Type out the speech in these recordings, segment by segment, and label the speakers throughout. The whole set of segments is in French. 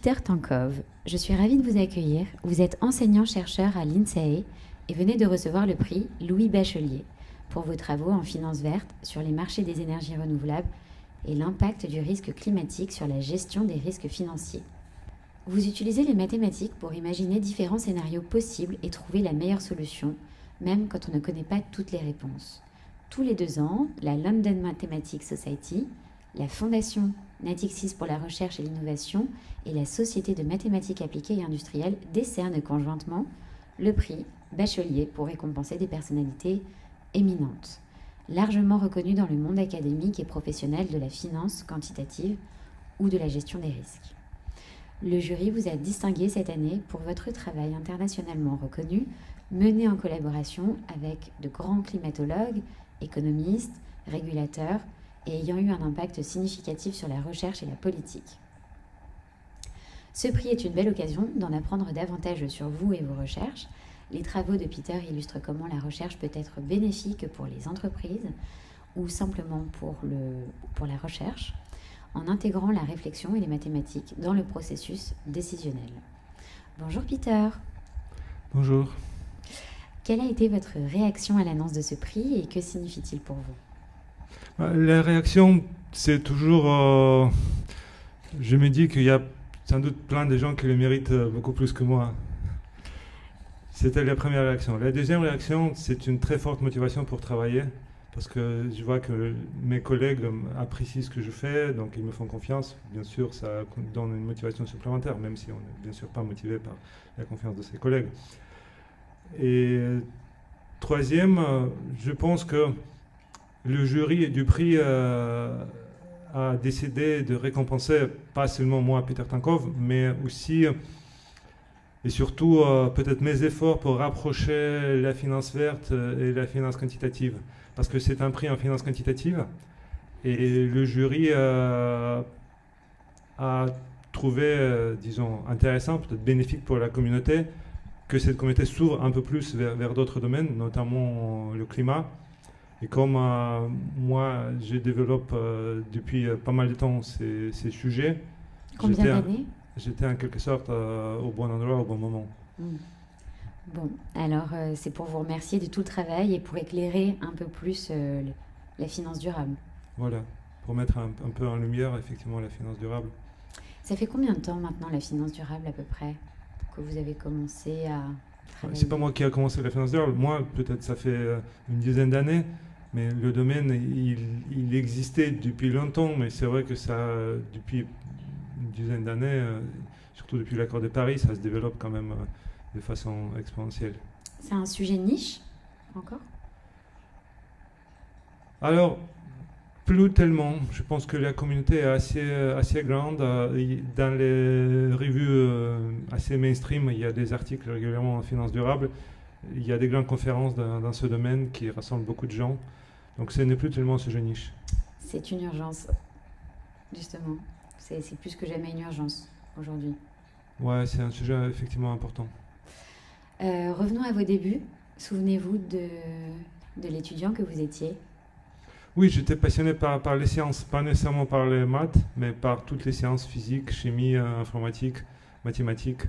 Speaker 1: Peter Tankov, je suis ravie de vous accueillir. Vous êtes enseignant-chercheur à l'INSAE et venez de recevoir le prix Louis Bachelier pour vos travaux en finance verte sur les marchés des énergies renouvelables et l'impact du risque climatique sur la gestion des risques financiers. Vous utilisez les mathématiques pour imaginer différents scénarios possibles et trouver la meilleure solution, même quand on ne connaît pas toutes les réponses. Tous les 2 ans, la London Mathematics Society, la Fondation Natixis pour la recherche et l'innovation et la Société de mathématiques appliquées et industrielles décernent conjointement le prix Bachelier pour récompenser des personnalités éminentes, largement reconnues dans le monde académique et professionnel de la finance quantitative ou de la gestion des risques. Le jury vous a distingué cette année pour votre travail internationalement reconnu, mené en collaboration avec de grands climatologues, économistes, régulateurs et ayant eu un impact significatif sur la recherche et la politique. Ce prix est une belle occasion d'en apprendre davantage sur vous et vos recherches. Les travaux de Peter illustrent comment la recherche peut être bénéfique pour les entreprises ou simplement pour la recherche, en intégrant la réflexion et les mathématiques dans le processus décisionnel. Bonjour Peter.
Speaker 2: Bonjour.
Speaker 1: Quelle a été votre réaction à l'annonce de ce prix et que signifie-t-il pour vous?
Speaker 2: La réaction, c'est toujours... je me dis qu'il y a sans doute plein de gens qui le méritent beaucoup plus que moi. C'était la première réaction. La deuxième réaction, c'est une très forte motivation pour travailler, parce que je vois que mes collègues apprécient ce que je fais, donc ils me font confiance. Bien sûr, ça donne une motivation supplémentaire, même si on n'est bien sûr pas motivé par la confiance de ses collègues. Et troisième, je pense que le jury du prix a décidé de récompenser pas seulement moi, Peter Tankov, mais aussi et surtout peut-être mes efforts pour rapprocher la finance verte et la finance quantitative. Parce que c'est un prix en finance quantitative et le jury a trouvé, disons, intéressant, peut-être bénéfique pour la communauté, que cette communauté s'ouvre un peu plus vers d'autres domaines, notamment le climat. Et comme moi, je développe depuis pas mal de temps ces sujets.
Speaker 1: Combien d'années?
Speaker 2: J'étais en quelque sorte au bon endroit, au bon moment.
Speaker 1: Bon, alors c'est pour vous remercier de tout le travail et pour éclairer un peu plus la finance durable.
Speaker 2: Voilà, pour mettre un peu en lumière effectivement la finance durable.
Speaker 1: Ça fait combien de temps maintenant la finance durable à peu près que vous avez commencé à travailler?
Speaker 2: C'est pas moi qui a commencé la finance durable. Moi, peut-être ça fait une dizaine d'années, mais le domaine, il existait depuis longtemps, mais c'est vrai que ça, depuis une dizaine d'années, surtout depuis l'accord de Paris, ça se développe quand même de façon exponentielle.
Speaker 1: C'est un sujet niche, encore?
Speaker 2: Alors, plus tellement. Je pense que la communauté est assez grande. Dans les revues assez mainstream, il y a des articles régulièrement en finance durable. Il y a des grandes conférences dans ce domaine qui rassemblent beaucoup de gens. Donc ce n'est plus tellement un sujet niche.
Speaker 1: C'est une urgence, justement. C'est plus que jamais une urgence aujourd'hui.
Speaker 2: Ouais, c'est un sujet effectivement important.
Speaker 1: Revenons à vos débuts. Souvenez-vous de l'étudiant que vous étiez?
Speaker 2: Oui, j'étais passionné par les sciences, pas nécessairement par les maths, mais par toutes les sciences, physique, chimie, informatique, mathématiques.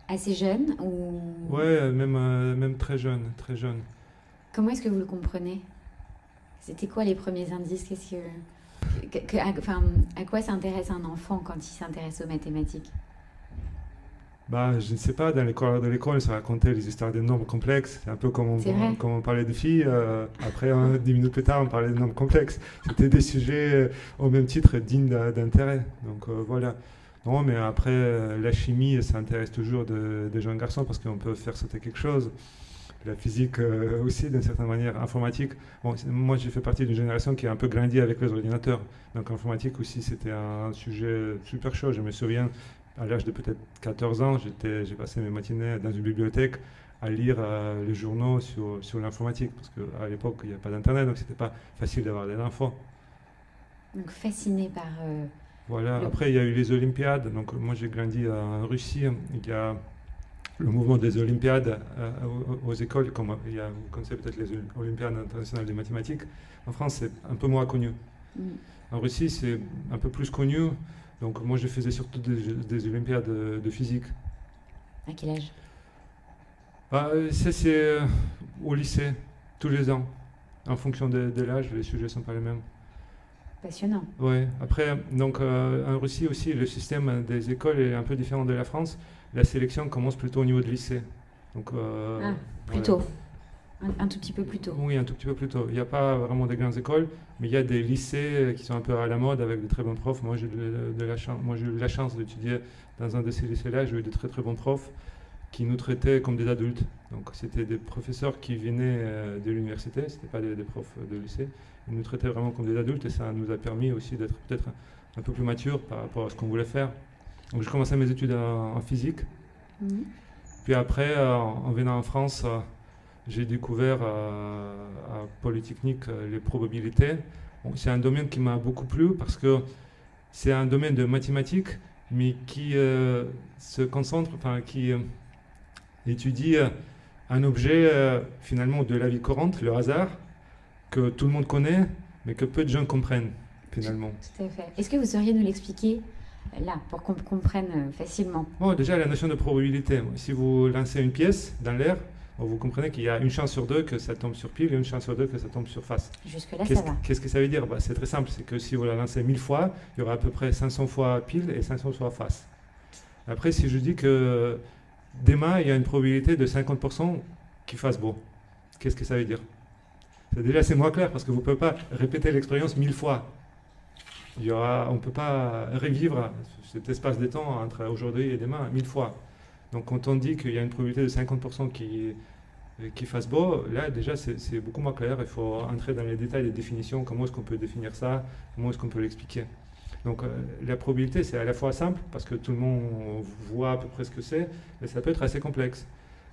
Speaker 1: Assez jeune ou...
Speaker 2: Ouais, même très jeune, très jeune.
Speaker 1: Comment est-ce que vous le comprenez? C'était quoi les premiers indices? À quoi s'intéresse un enfant quand il s'intéresse aux mathématiques?
Speaker 2: Je ne sais pas, dans les cours de l'école, ça racontait les histoires des nombres complexes. C'est un peu comme on parlait de filles. Après, 10 minutes plus tard, on parlait de nombres complexes. C'était des sujets au même titre dignes d'intérêt. Donc voilà. Non, mais après, la chimie, ça intéresse toujours des jeunes garçons parce qu'on peut faire sauter quelque chose. La physique aussi, d'une certaine manière. Informatique, bon, moi j'ai fait partie d'une génération qui a un peu grandi avec les ordinateurs. Donc informatique aussi, c'était un sujet super chaud. Je me souviens, à l'âge de peut-être 14 ans, j'ai passé mes matinées dans une bibliothèque à lire les journaux sur l'informatique, parce qu'à l'époque, il n'y avait pas d'Internet, donc c'était pas facile d'avoir des infos.
Speaker 1: Donc fasciné par...
Speaker 2: Voilà, après il y a eu les Olympiades, donc moi j'ai grandi en Russie, il y a le mouvement des Olympiades aux écoles, comme il y a, vous connaissez peut-être les Olympiades internationales de mathématiques. En France, c'est un peu moins connu. En Russie, c'est un peu plus connu. Donc moi, je faisais surtout des olympiades de physique.
Speaker 1: À quel âge?
Speaker 2: Ça, c'est au lycée, tous les ans. En fonction de l'âge, les sujets ne sont pas les mêmes.
Speaker 1: Passionnant.
Speaker 2: Oui. Après, donc, en Russie aussi, le système des écoles est un peu différent de la France. La sélection commence plutôt au niveau de lycée. Donc,
Speaker 1: plus tôt. Un tout petit peu plus tôt.
Speaker 2: Oui, un tout petit peu plus tôt. Il n'y a pas vraiment des grandes écoles, mais il y a des lycées qui sont un peu à la mode avec de très bons profs. Moi, j'ai eu la chance d'étudier dans un de ces lycées-là. J'ai eu de très très bons profs qui nous traitaient comme des adultes. Donc, c'était des professeurs qui venaient de l'université, ce n'étaient pas des profs de lycée. Ils nous traitaient vraiment comme des adultes et ça nous a permis aussi d'être peut-être un peu plus matures par rapport à ce qu'on voulait faire. Donc, j'ai commencé mes études en physique. Puis après, en venant en France, j'ai découvert à Polytechnique les probabilités. Bon, c'est un domaine qui m'a beaucoup plu parce que c'est un domaine de mathématiques, mais qui se concentre, enfin qui étudie un objet finalement de la vie courante, le hasard, que tout le monde connaît, mais que peu de gens comprennent finalement.
Speaker 1: Tout à fait. Est-ce que vous sauriez nous l'expliquer là, pour qu'on comprenne facilement?
Speaker 2: Bon, déjà, la notion de probabilité. Si vous lancez une pièce dans l'air, vous comprenez qu'il y a une chance sur deux que ça tombe sur pile et une chance sur deux que ça tombe sur face.
Speaker 1: Jusque-là, ça va.
Speaker 2: Qu'est-ce que ça veut dire? C'est très simple. C'est que si vous la lancez 1000 fois, il y aura à peu près 500 fois pile et 500 fois face. Après, si je dis que demain, il y a une probabilité de 50% qu'il fasse beau, qu'est-ce que ça veut dire? Déjà, c'est moins clair parce que vous ne pouvez pas répéter l'expérience 1000 fois. On ne peut pas revivre cet espace de temps entre aujourd'hui et demain 1000 fois. Donc quand on dit qu'il y a une probabilité de 50% qui fasse beau, là déjà c'est beaucoup moins clair. Il faut entrer dans les détails des définitions, comment est-ce qu'on peut définir ça, comment est-ce qu'on peut l'expliquer. Donc la probabilité c'est à la fois simple, parce que tout le monde voit à peu près ce que c'est, mais ça peut être assez complexe.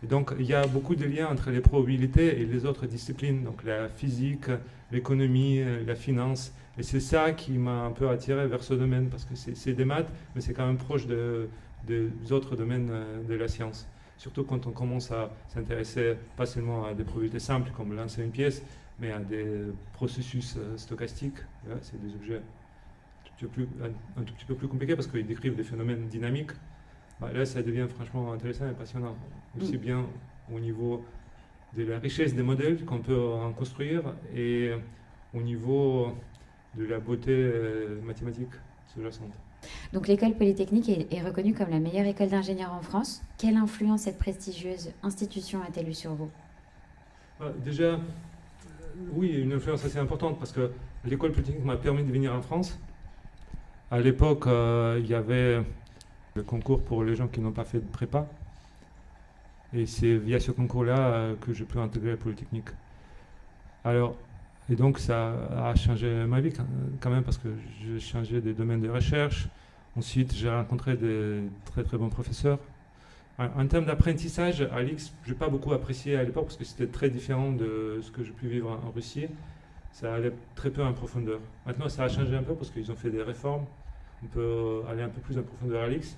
Speaker 2: Et donc il y a beaucoup de liens entre les probabilités et les autres disciplines, donc la physique, l'économie, la finance. Et c'est ça qui m'a un peu attiré vers ce domaine, parce que c'est des maths, mais c'est quand même proche des autres domaines de la science. Surtout quand on commence à s'intéresser pas seulement à des probabilités simples comme lancer une pièce, mais à des processus stochastiques. Là, c'est des objets un tout petit peu plus compliqués parce qu'ils décrivent des phénomènes dynamiques. Là, ça devient franchement intéressant et passionnant. Aussi bien au niveau de la richesse des modèles qu'on peut en construire et au niveau de la beauté mathématique sous-jacente.
Speaker 1: Donc l'école polytechnique est reconnue comme la meilleure école d'ingénieurs en France. Quelle influence cette prestigieuse institution a-t-elle eu sur vous?
Speaker 2: Déjà, oui, une influence assez importante parce que l'école polytechnique m'a permis de venir en France. À l'époque, il y avait le concours pour les gens qui n'ont pas fait de prépa. Et c'est via ce concours-là que j'ai pu intégrer la Polytechnique. Alors, et donc ça a changé ma vie quand même parce que j'ai changé de domaine de recherche. Ensuite, j'ai rencontré des très très bons professeurs. En termes d'apprentissage, à l'IX, je n'ai pas beaucoup apprécié à l'époque parce que c'était très différent de ce que j'ai pu vivre en Russie. Ça allait très peu en profondeur. Maintenant, ça a changé un peu parce qu'ils ont fait des réformes. On peut aller un peu plus en profondeur à l'IX.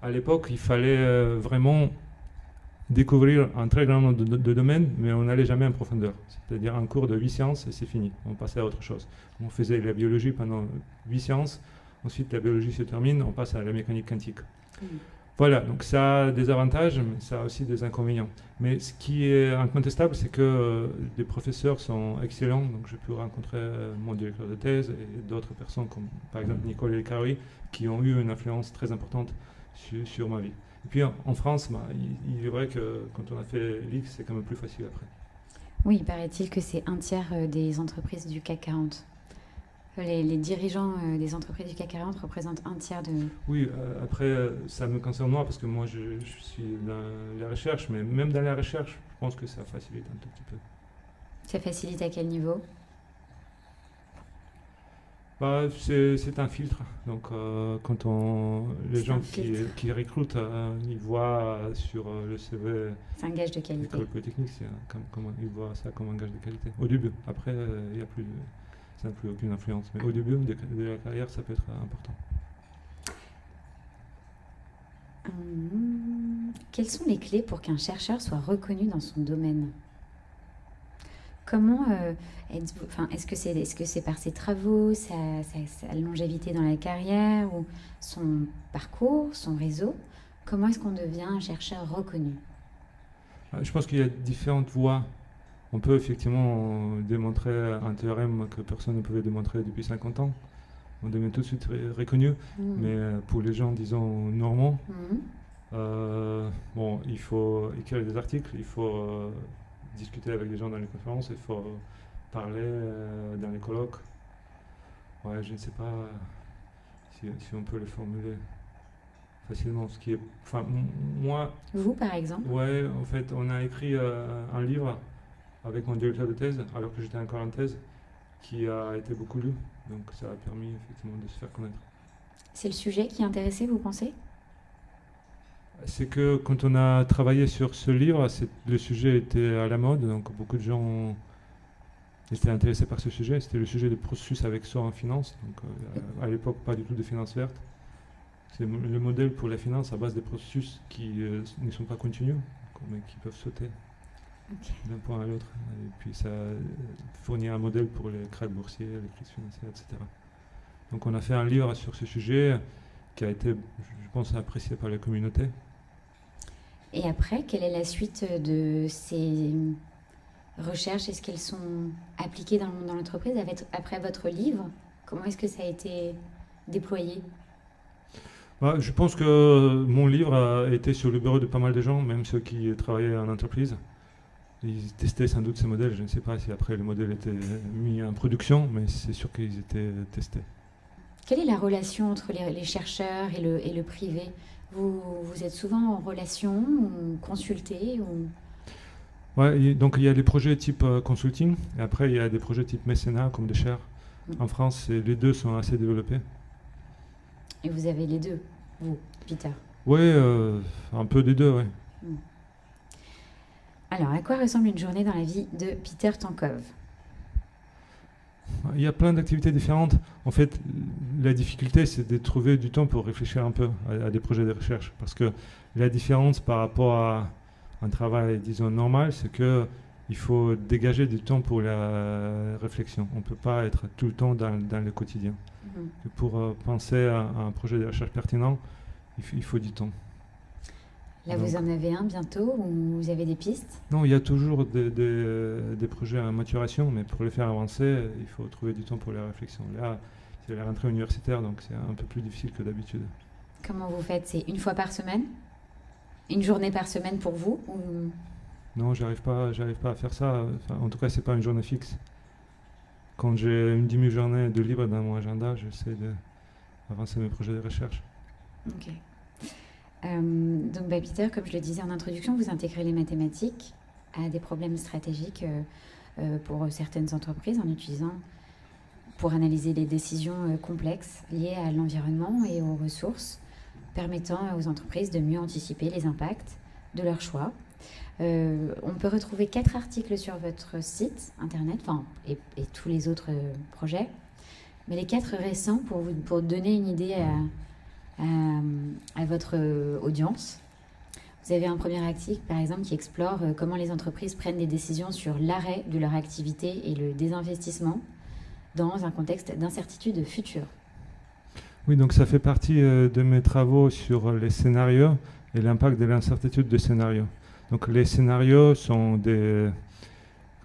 Speaker 2: À l'époque, il fallait vraiment découvrir un très grand nombre de domaines, mais on n'allait jamais en profondeur. C'est-à-dire un cours de 8 sciences et c'est fini. On passait à autre chose. On faisait la biologie pendant 8 sciences. Ensuite, la biologie se termine, on passe à la mécanique quantique. Voilà, donc ça a des avantages, mais ça a aussi des inconvénients. Mais ce qui est incontestable, c'est que les professeurs sont excellents. Donc j'ai pu rencontrer mon directeur de thèse et d'autres personnes, comme par exemple Nicole Elkaoui, qui ont eu une influence très importante sur ma vie. Et puis en France, il est vrai que quand on a fait l'IX, c'est quand même plus facile après.
Speaker 1: Oui, il paraît-il que c'est un tiers des entreprises du CAC 40. Les dirigeants des entreprises du CAC 40 représentent un tiers de...
Speaker 2: Oui, après, ça me concerne moi parce que moi, je suis dans la recherche, mais même dans la recherche, je pense que ça facilite un tout petit peu.
Speaker 1: Ça facilite à quel niveau?
Speaker 2: C'est un filtre. Donc, quand les gens qui recrutent, ils voient sur le CV...
Speaker 1: C'est un gage de qualité.
Speaker 2: L'école polytechnique, ils voient ça comme un gage de qualité. Au début. Après, il n'y a plus... Ça n'a plus aucune influence. Mais au début de la carrière, ça peut être important.
Speaker 1: Quelles sont les clés pour qu'un chercheur soit reconnu dans son domaine? Comment est-ce que c'est par ses travaux, sa longévité dans la carrière ou son parcours, son réseau? Comment est-ce qu'on devient un chercheur reconnu?
Speaker 2: Je pense qu'il y a différentes voies. On peut effectivement démontrer un théorème que personne ne pouvait démontrer depuis 50 ans. On devient tout de suite reconnu. Mais pour les gens, disons, normands, bon, il faut écrire des articles, il faut discuter avec les gens dans les conférences, il faut parler dans les colloques. Ouais, je ne sais pas si on peut le formuler facilement. Ce qui est, enfin, moi.
Speaker 1: Vous, par exemple?
Speaker 2: Ouais, en fait, on a écrit un livre avec mon directeur de thèse, alors que j'étais encore en thèse, qui a été beaucoup lu. Donc ça a permis effectivement de se faire connaître. C'est
Speaker 1: le sujet qui intéressait, vous pensez?
Speaker 2: C'est que quand on a travaillé sur ce livre, le sujet était à la mode, donc beaucoup de gens étaient intéressés par ce sujet. C'était le sujet de processus avec soi en finance, donc à l'époque pas du tout de finance verte. C'est le modèle pour la finance à base des processus qui ne sont pas continus, mais qui peuvent sauter d'un point à l'autre. Et puis ça fournit un modèle pour les cracks boursiers, les crises financières, etc. Donc on a fait un livre sur ce sujet qui a été, je pense, apprécié par la communauté.
Speaker 1: Et après, quelle est la suite de ces recherches? Est-ce qu'elles sont appliquées dans l'entreprise après votre livre? Comment est-ce que ça a été déployé?
Speaker 2: Je pense que mon livre a été sur le bureau de pas mal de gens, même ceux qui travaillaient en entreprise. Ils testaient sans doute ces modèles. Je ne sais pas si après les modèles étaient mis en production, mais c'est sûr qu'ils étaient testés.
Speaker 1: Quelle est la relation entre les chercheurs et le privé? Vous êtes souvent en relation ou consulté ou...
Speaker 2: Ouais, donc il y a des projets type consulting, et après il y a des projets type mécénat, comme des shares. En France, les deux sont assez développés.
Speaker 1: Et vous avez les deux, vous, Peter?
Speaker 2: Oui, un peu des deux, oui.
Speaker 1: Alors, à quoi ressemble une journée dans la vie de Peter Tankov?
Speaker 2: Il y a plein d'activités différentes. En fait, la difficulté, c'est de trouver du temps pour réfléchir un peu à des projets de recherche. Parce que la différence par rapport à un travail, disons, normal, c'est qu'il faut dégager du temps pour la réflexion. On ne peut pas être tout le temps dans le quotidien. Et pour penser à un projet de recherche pertinent, il faut du temps.
Speaker 1: Là, donc, vous en avez un bientôt ou vous avez des pistes?
Speaker 2: Non, il y a toujours des projets en maturation, mais pour les faire avancer, il faut trouver du temps pour la réflexion. Là, c'est la rentrée universitaire, donc c'est un peu plus difficile que d'habitude.
Speaker 1: Comment vous faites? C'est une fois par semaine? Une journée par semaine pour vous ou...
Speaker 2: Non, j'arrive pas à faire ça. Enfin, en tout cas, c'est pas une journée fixe. Quand j'ai une demi-journée de libre dans mon agenda, j'essaie d'avancer mes projets de recherche.
Speaker 1: Ok. Donc, Peter, comme je le disais en introduction, vous intégrez les mathématiques à des problèmes stratégiques pour certaines entreprises en utilisant, pour analyser les décisions complexes liées à l'environnement et aux ressources, permettant aux entreprises de mieux anticiper les impacts de leurs choix. On peut retrouver 4 articles sur votre site internet, et tous les autres projets, mais les 4 récents pour donner une idée à votre audience. Vous avez un premier article, par exemple, qui explore comment les entreprises prennent des décisions sur l'arrêt de leur activité et le désinvestissement dans un contexte d'incertitude future.
Speaker 2: Oui, donc ça fait partie de mes travaux sur les scénarios et l'impact de l'incertitude des scénarios. Donc les scénarios sont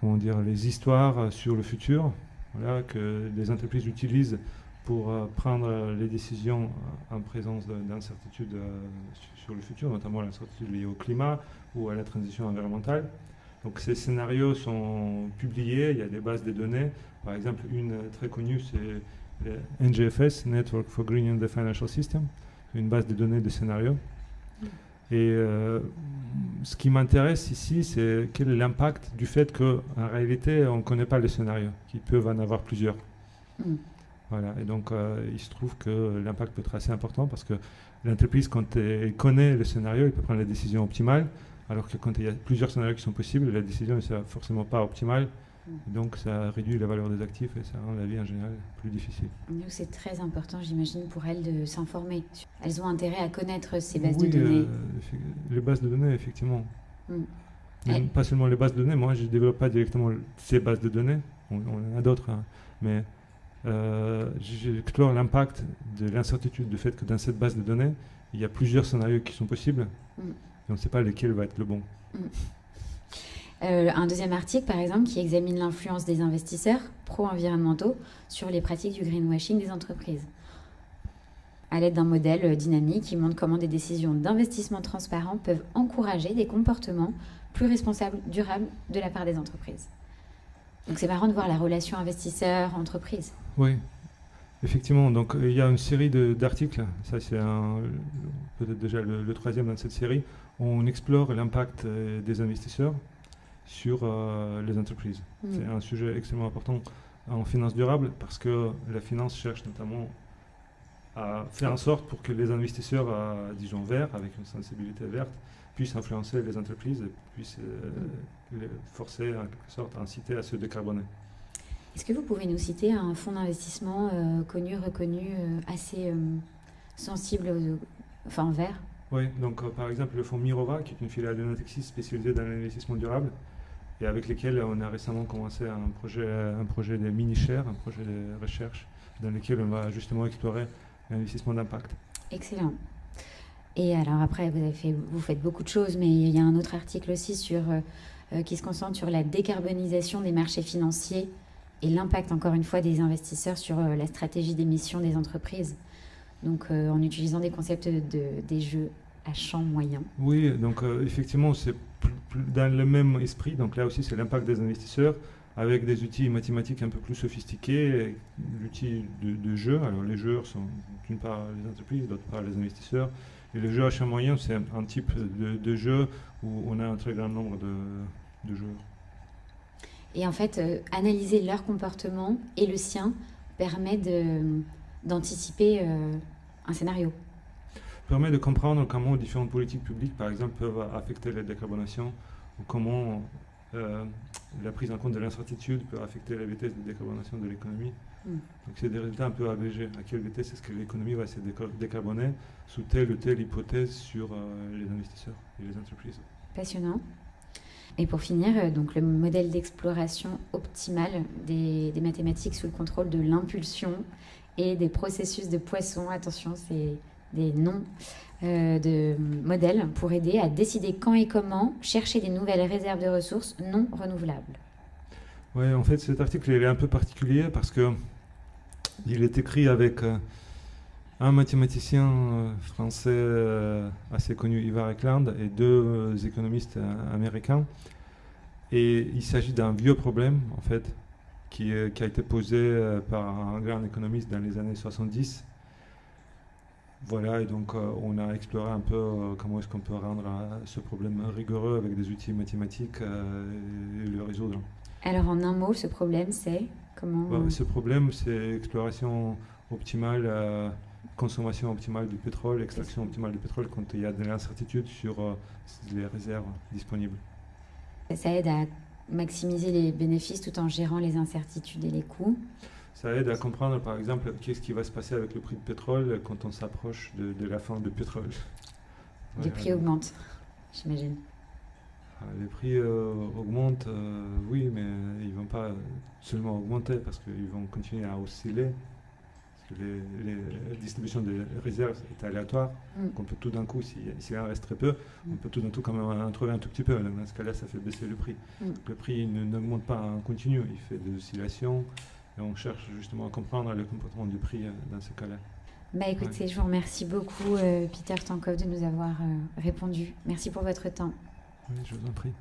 Speaker 2: les histoires sur le futur, voilà, que les entreprises utilisent pour prendre les décisions en présence d'incertitudes sur le futur, notamment l'incertitude liée au climat ou à la transition environnementale. Donc ces scénarios sont publiés, il y a des bases de données. Par exemple, une très connue, c'est le NGFS, Network for Green and the Financial System, une base de données de scénarios. Et ce qui m'intéresse ici, c'est quel est l'impact du fait qu'en réalité, on ne connaît pas les scénarios, qu'ils peuvent en avoir plusieurs. Voilà, et donc il se trouve que l'impact peut être assez important parce que l'entreprise, quand elle connaît le scénario, elle peut prendre la décision optimale, alors que quand il y a plusieurs scénarios qui sont possibles, la décision ne sera forcément pas optimale. Donc ça réduit la valeur des actifs et ça rend la vie en général plus difficile.
Speaker 1: Donc c'est très important, j'imagine, pour elles de s'informer. Elles ont intérêt à connaître ces bases de données.
Speaker 2: Les bases de données, effectivement. Même pas seulement les bases de données. Moi, je ne développe pas directement ces bases de données. On en a d'autres. Hein. Mais j'explore l'impact de l'incertitude, du fait que dans cette base de données, il y a plusieurs scénarios qui sont possibles. Et on ne sait pas lequel va être le bon.
Speaker 1: Un deuxième article, par exemple, qui examine l'influence des investisseurs pro-environnementaux sur les pratiques du greenwashing des entreprises, à l'aide d'un modèle dynamique qui montre comment des décisions d'investissement transparents peuvent encourager des comportements plus responsables, durables de la part des entreprises. Donc c'est marrant de voir la relation investisseur-entreprise.
Speaker 2: Oui, effectivement. Donc il y a une série d'articles, ça c'est peut-être déjà le troisième dans cette série, où on explore l'impact des investisseurs sur les entreprises. C'est un sujet extrêmement important en finance durable parce que la finance cherche notamment à faire en sorte pour que les investisseurs, disons verts, avec une sensibilité verte, puissent influencer les entreprises et puissent les forcer, en quelque sorte, inciter à se décarboner.
Speaker 1: Est-ce que vous pouvez nous citer un fonds d'investissement connu, reconnu, assez sensible, en vert?
Speaker 2: Oui, donc par exemple le fonds Mirova, qui est une filiale de Natixis spécialisée dans l'investissement durable, et avec lesquels on a récemment commencé un projet de mini-share, un projet de recherche, dans lequel on va justement explorer l'investissement d'impact.
Speaker 1: Excellent. Et alors après, vous faites beaucoup de choses, mais il y a un autre article aussi qui se concentre sur la décarbonisation des marchés financiers et l'impact, encore une fois, des investisseurs sur la stratégie d'émission des entreprises. Donc en utilisant des concepts des jeux à champ moyen.
Speaker 2: Oui, donc effectivement, c'est dans le même esprit. Donc là aussi, c'est l'impact des investisseurs avec des outils mathématiques un peu plus sophistiqués, l'outil de jeu. Alors les joueurs sont d'une part les entreprises, d'autre part les investisseurs. Et le jeu à champ moyen, c'est un type de jeu où on a un très grand nombre de joueurs.
Speaker 1: Et en fait, analyser leur comportement et le sien permet d'anticiper un scénario.
Speaker 2: Permet de comprendre comment différentes politiques publiques, par exemple, peuvent affecter la décarbonation ou comment la prise en compte de l'incertitude peut affecter la vitesse de décarbonation de l'économie. Donc c'est des résultats un peu agrégés. À quelle vitesse est-ce que l'économie va se décarboner sous telle ou telle hypothèse sur les investisseurs et les entreprises.
Speaker 1: Passionnant. Et pour finir, donc le modèle d'exploration optimale des mathématiques sous le contrôle de l'impulsion et des processus de Poisson. Attention, c'est des noms de modèles pour aider à décider quand et comment chercher des nouvelles réserves de ressources non renouvelables.
Speaker 2: Oui, en fait, cet article il est un peu particulier parce que il est écrit avec un mathématicien français assez connu, Ivar Eklund, et deux économistes américains. Et il s'agit d'un vieux problème, en fait, qui a été posé par un grand économiste dans les années 70. Voilà, et donc on a exploré un peu comment est-ce qu'on peut rendre ce problème rigoureux avec des outils mathématiques et le résoudre.
Speaker 1: Alors en un mot, ce problème, c'est comment
Speaker 2: Ce problème, c'est exploration optimale, consommation optimale du pétrole, extraction optimale du pétrole quand il y a de l'incertitude sur les réserves disponibles.
Speaker 1: Ça aide à maximiser les bénéfices tout en gérant les incertitudes et les coûts.
Speaker 2: Ça aide à comprendre, par exemple, qu'est-ce qui va se passer avec le prix de pétrole quand on s'approche de la fin du pétrole.
Speaker 1: Les prix augmentent, j'imagine.
Speaker 2: Les prix augmentent, oui, mais ils ne vont pas seulement augmenter parce qu'ils vont continuer à osciller. Parce que la distribution des réserves est aléatoire. Donc on peut tout d'un coup, s'il en reste très peu, on peut tout d'un coup quand même en trouver un tout petit peu. Dans ce cas-là, ça fait baisser le prix. Le prix n'augmente pas en continu, il fait des oscillations. Et on cherche justement à comprendre le comportement du prix dans ce cas-là.
Speaker 1: Bah écoutez, je vous remercie beaucoup, Peter Stankov, de nous avoir répondu. Merci pour votre temps.
Speaker 2: Oui, je vous en prie.